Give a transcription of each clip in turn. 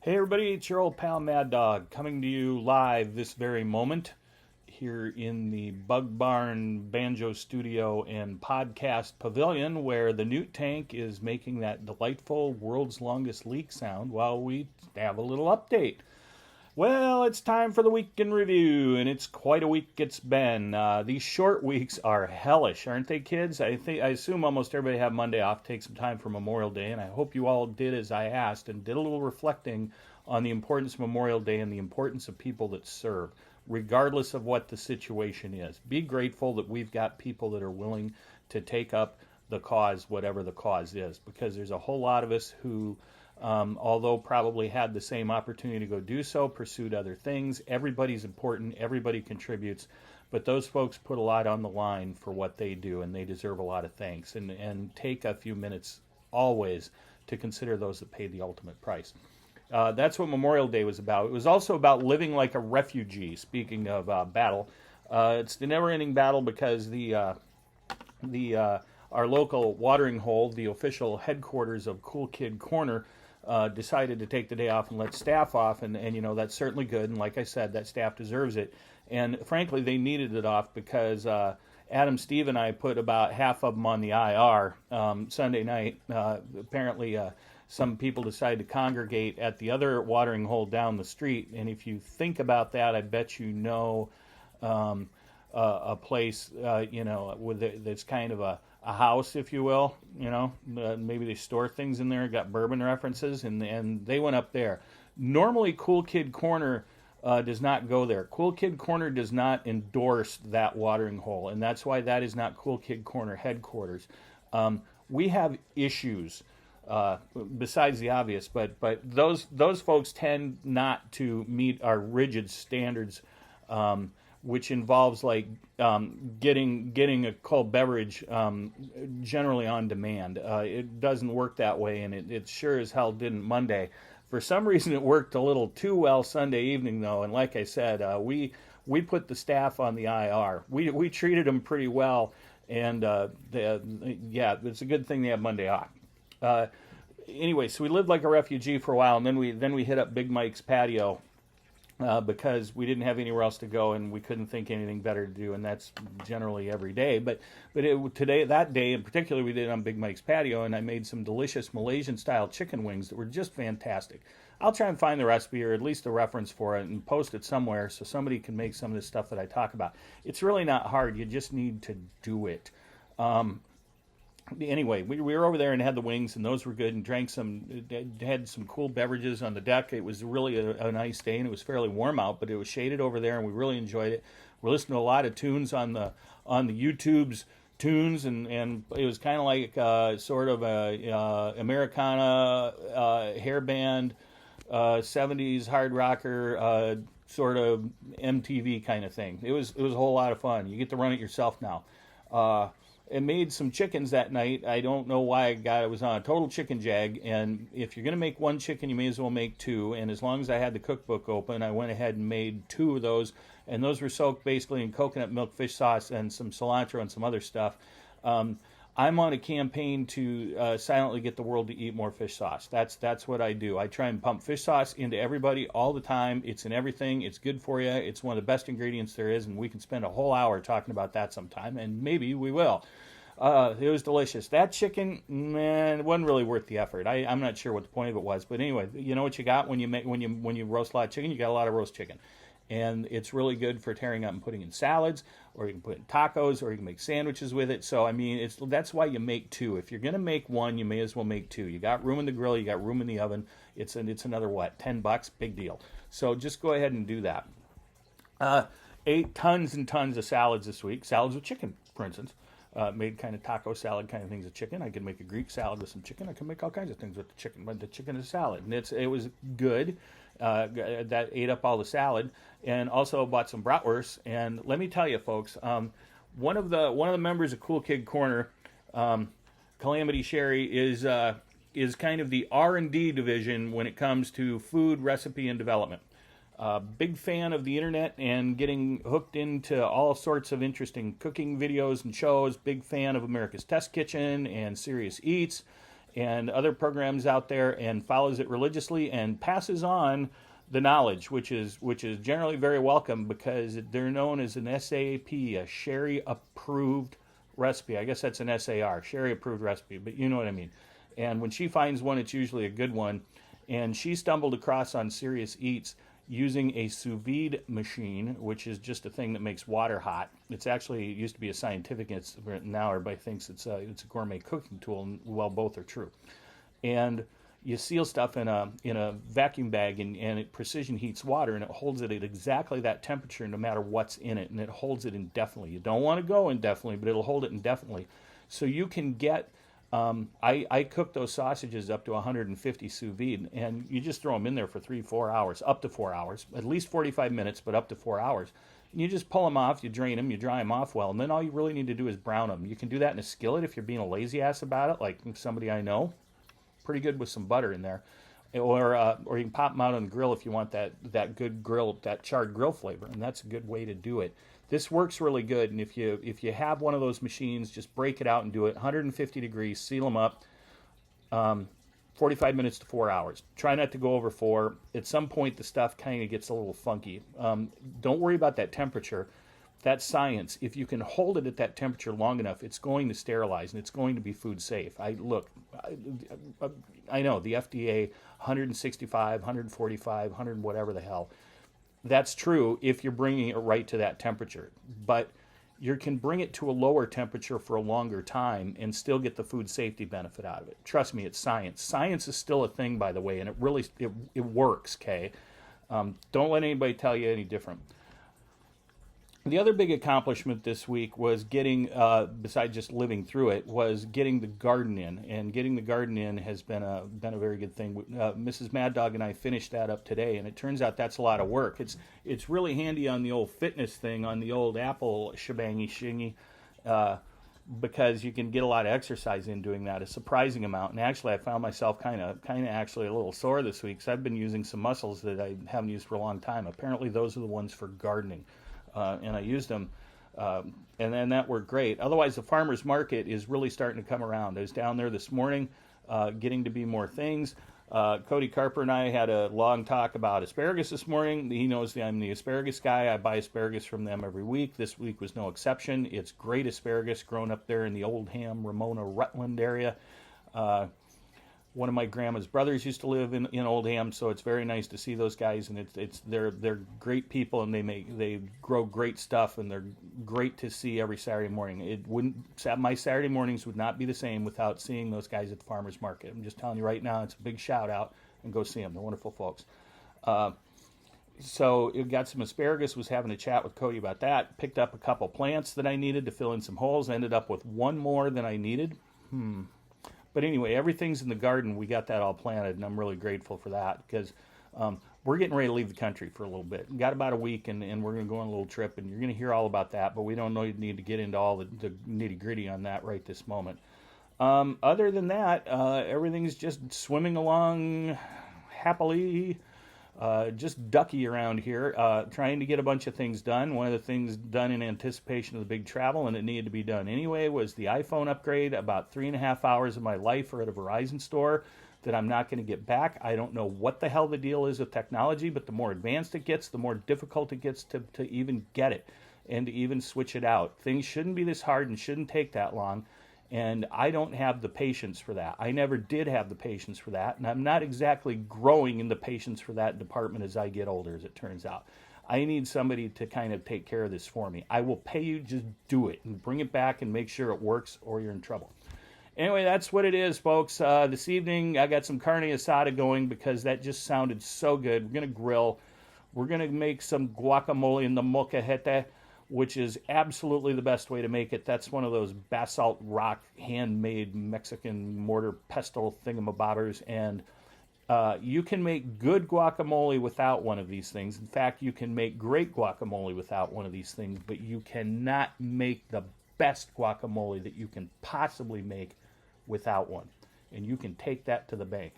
Hey everybody, it's your old pal Mad Dog coming to you live this very moment here in the Bug Barn Banjo Studio and Podcast Pavilion where the Newt Tank is making that delightful world's longest leak sound while we have a little update. Well, it's time for the week in review, and it's quite a week it's been. These short weeks are hellish, aren't they, kids? I assume almost everybody had Monday off, take some time for Memorial Day, and I hope you all did as I asked and did a little reflecting on the importance of Memorial Day and the importance of people that serve, regardless of what the situation is. Be grateful that we've got people that are willing to take up the cause, whatever the cause is, because there's a whole lot of us who although probably had the same opportunity to go do so, pursued other things. Everybody's important, everybody contributes, but those folks put a lot on the line for what they do, and they deserve a lot of thanks. And take a few minutes always to consider those that paid the ultimate price. That's what Memorial Day was about. It was also about living like a refugee, speaking of battle. It's the never-ending battle because our local watering hole, the official headquarters of Cool Kid Corner, decided to take the day off and let staff off, and you know, that's certainly good, and like I said, that staff deserves it. And frankly, they needed it off because Adam, Steve, and I put about half of them on the IR Sunday night. Apparently, some people decided to congregate at the other watering hole down the street, and if you think about that, I bet you know a place, that's kind of a house, if you will, maybe they store things in there, got bourbon references, and they went up there. Normally, Cool Kid Corner does not go there. Cool Kid Corner does not endorse that watering hole, and that's why that is not Cool Kid Corner headquarters. We have issues, besides the obvious, but those folks tend not to meet our rigid standards, which involves like getting a cold beverage generally on demand. It doesn't work that way, and it sure as hell didn't Monday. For some reason, it worked a little too well Sunday evening, though, and like I said, we put the staff on the IR. We treated them pretty well, and it's a good thing they have Monday off. Anyway, so we lived like a refugee for a while, and then we hit up Big Mike's patio. Because we didn't have anywhere else to go and we couldn't think anything better to do, and that's generally every day. But that day in particular, we did it on Big Mike's patio, and I made some delicious Malaysian-style chicken wings that were just fantastic. I'll try and find the recipe or at least a reference for it and post it somewhere so somebody can make some of this stuff that I talk about. It's really not hard. You just need to do it. Anyway, we were over there and had the wings, and those were good, and had some cool beverages on the deck. It was really a nice day, and it was fairly warm out, but it was shaded over there, and we really enjoyed it. We're listening to a lot of tunes on the YouTube's tunes, and it was kind of like sort of a Americana hair band, 70s hard rocker sort of MTV kind of thing. It was a whole lot of fun. You get to run it yourself now. And made some chickens that night. I don't know why I was on a total chicken jag, and if you're going to make one chicken, you may as well make two, and as long as I had the cookbook open, I went ahead and made two of those, and those were soaked basically in coconut milk fish sauce and some cilantro and some other stuff. I'm on a campaign to silently get the world to eat more fish sauce. That's what I do. I try and pump fish sauce into everybody all the time. It's in everything. It's good for you. It's one of the best ingredients there is, and we can spend a whole hour talking about that sometime, and maybe we will. It was delicious. That chicken, man, it wasn't really worth the effort. I'm not sure what the point of it was, but anyway, you know what you got when you roast a lot of chicken? You got a lot of roast chicken. And it's really good for tearing up and putting in salads, or you can put in tacos, or you can make sandwiches with it. So, I mean, that's why you make two. If you're going to make one, you may as well make two. You got room in the grill, you got room in the oven. It's another, what, $10? Big deal. So just go ahead and do that. Ate tons and tons of salads this week. Salads with chicken, for instance. Made kind of taco salad kind of things with chicken. I could make a Greek salad with some chicken. I can make all kinds of things with the chicken, but the chicken is salad. And it was good. That ate up all the salad, and also bought some bratwurst. And let me tell you, folks, one of the members of Cool Kid Corner, Calamity Sherry, is kind of the R&D division when it comes to food recipe and development. Big fan of the internet and getting hooked into all sorts of interesting cooking videos and shows. Big fan of America's Test Kitchen and Serious Eats. and other programs out there, and follows it religiously and passes on the knowledge, which is generally very welcome, because they're known as an SAP, a Sherry approved recipe. I guess that's an SAR, Sherry approved recipe, but you know what I mean. And when she finds one, it's usually a good one. And she stumbled across on Serious Eats using a sous vide machine, which is just a thing that makes water hot. It's actually, it used to be a scientific, now everybody thinks it's a gourmet cooking tool, and well, both are true. And you seal stuff in a vacuum bag, and it precision heats water, and it holds it at exactly that temperature no matter what's in it, and it holds it indefinitely. You don't want to go indefinitely, but it'll hold it indefinitely. So you can get, I cook those sausages up to 150 sous vide, and you just throw them in there for 3-4 hours, up to 4 hours, at least 45 minutes, but up to 4 hours. And you just pull them off, you drain them, you dry them off well, and then all you really need to do is brown them. You can do that in a skillet if you're being a lazy ass about it, like somebody I know. Pretty good with some butter in there, or you can pop them out on the grill if you want that good grill, that charred grill flavor, and that's a good way to do it. This works really good, and if you have one of those machines, just break it out and do it 150 degrees, seal them up, 45 minutes to 4 hours. Try not to go over 4. At some point, the stuff kind of gets a little funky. Don't worry about that temperature. That's science. If you can hold it at that temperature long enough, it's going to sterilize, and it's going to be food safe. I know the FDA 165, 145, 100 whatever the hell. That's true if you're bringing it right to that temperature. But you can bring it to a lower temperature for a longer time and still get the food safety benefit out of it. Trust me, it's science. Science is still a thing, by the way, and it works, okay? Don't let anybody tell you any different. The other big accomplishment this week was getting, besides just living through it, was getting the garden in. And getting the garden in has been a very good thing. Mrs. Mad Dog and I finished that up today, and it turns out that's a lot of work. It's really handy on the old fitness thing, on the old Apple shebangy shingy, because you can get a lot of exercise in doing that, a surprising amount. And actually, I found myself kind of actually a little sore this week, because I've been using some muscles that I haven't used for a long time. Apparently, those are the ones for gardening. And I used them, and then that worked great. Otherwise, the farmer's market is really starting to come around. I was down there this morning, getting to be more things. Cody Carper and I had a long talk about asparagus this morning. He knows that I'm the asparagus guy. I buy asparagus from them every week. This week was no exception. It's great asparagus grown up there in the Oldham, Ramona, Rutland area. One of my grandma's brothers used to live in Oldham, so it's very nice to see those guys, and they're great people, and they grow great stuff, and they're great to see every Saturday morning. My Saturday mornings would not be the same without seeing those guys at the farmers market. I'm just telling you right now, it's a big shout out, and go see them. They're wonderful folks. So it got some asparagus, was having a chat with Cody about that, picked up a couple plants that I needed to fill in some holes, ended up with one more than I needed. But anyway, everything's in the garden. We got that all planted, and I'm really grateful for that, because we're getting ready to leave the country for a little bit. We've got about a week, and we're going to go on a little trip, and you're going to hear all about that, but we don't need to get into all the nitty-gritty on that right this moment. Other than that, everything's just swimming along happily, just ducky around here, trying to get a bunch of things done. One of the things done in anticipation of the big travel, and it needed to be done anyway, was the iPhone upgrade. About 3.5 hours of my life are at a Verizon store that I'm not going to get back. I don't know what the hell the deal is with technology, but the more advanced it gets, the more difficult it gets to even get it and to even switch it out. Things shouldn't be this hard and shouldn't take that long. And I don't have the patience for that. I never did have the patience for that, and I'm not exactly growing in the patience for that department as I get older, as it turns out. I need somebody to kind of take care of this for me. I will pay you, just do it, and bring it back and make sure it works, or you're in trouble. Anyway, that's what it is, folks. This evening, I got some carne asada going, because that just sounded so good. We're going to grill. We're going to make some guacamole in the molcajete, which is absolutely the best way to make it. That's one of those basalt rock handmade Mexican mortar pestle thingamabobbers, and you can make good guacamole without one of these things. In fact, you can make great guacamole without one of these things, but you cannot make the best guacamole that you can possibly make without one, and you can take that to the bank.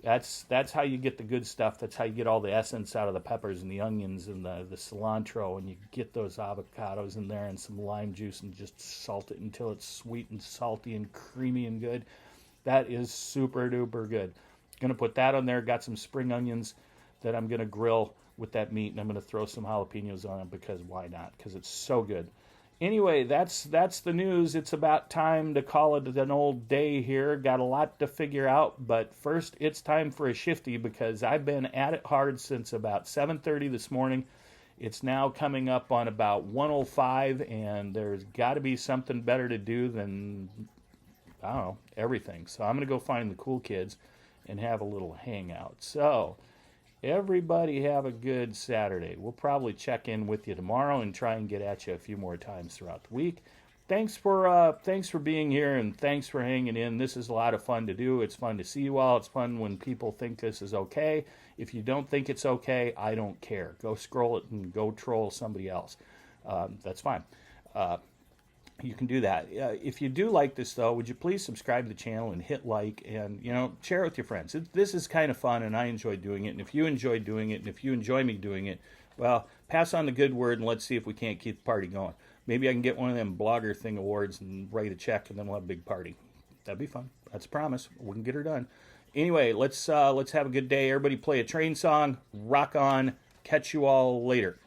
That's how you get the good stuff. That's how you get all the essence out of the peppers and the onions and the cilantro, and you get those avocados in there and some lime juice, and just salt it until it's sweet and salty and creamy and good. That is super duper good. Gonna put that on there. Got some spring onions that I'm gonna grill with that meat, and I'm gonna throw some jalapenos on it because why not? Because it's so good. Anyway, that's the news. It's about time to call it an old day here. Got a lot to figure out, but first it's time for a shifty because I've been at it hard since about 7:30 this morning. It's now coming up on about 1:05, and there's got to be something better to do than, I don't know, everything. So I'm going to go find the cool kids and have a little hangout. So everybody have a good Saturday. We'll probably check in with you tomorrow and try and get at you a few more times throughout the week. Thanks for being here, and thanks for hanging in. This is a lot of fun to do. It's fun to see you all. It's fun when people think this is okay. If you don't think it's okay, I don't care. Go scroll it and go troll somebody else. That's fine. You can do that. If you do like this, though, would you please subscribe to the channel and hit like and, share it with your friends. This is kind of fun, and I enjoy doing it. And if you enjoy doing it, and if you enjoy me doing it, well, pass on the good word, and let's see if we can't keep the party going. Maybe I can get one of them blogger thing awards and write a check, and then we'll have a big party. That'd be fun. That's a promise. We can get her done. Anyway, let's have a good day. Everybody play a train song. Rock on. Catch you all later.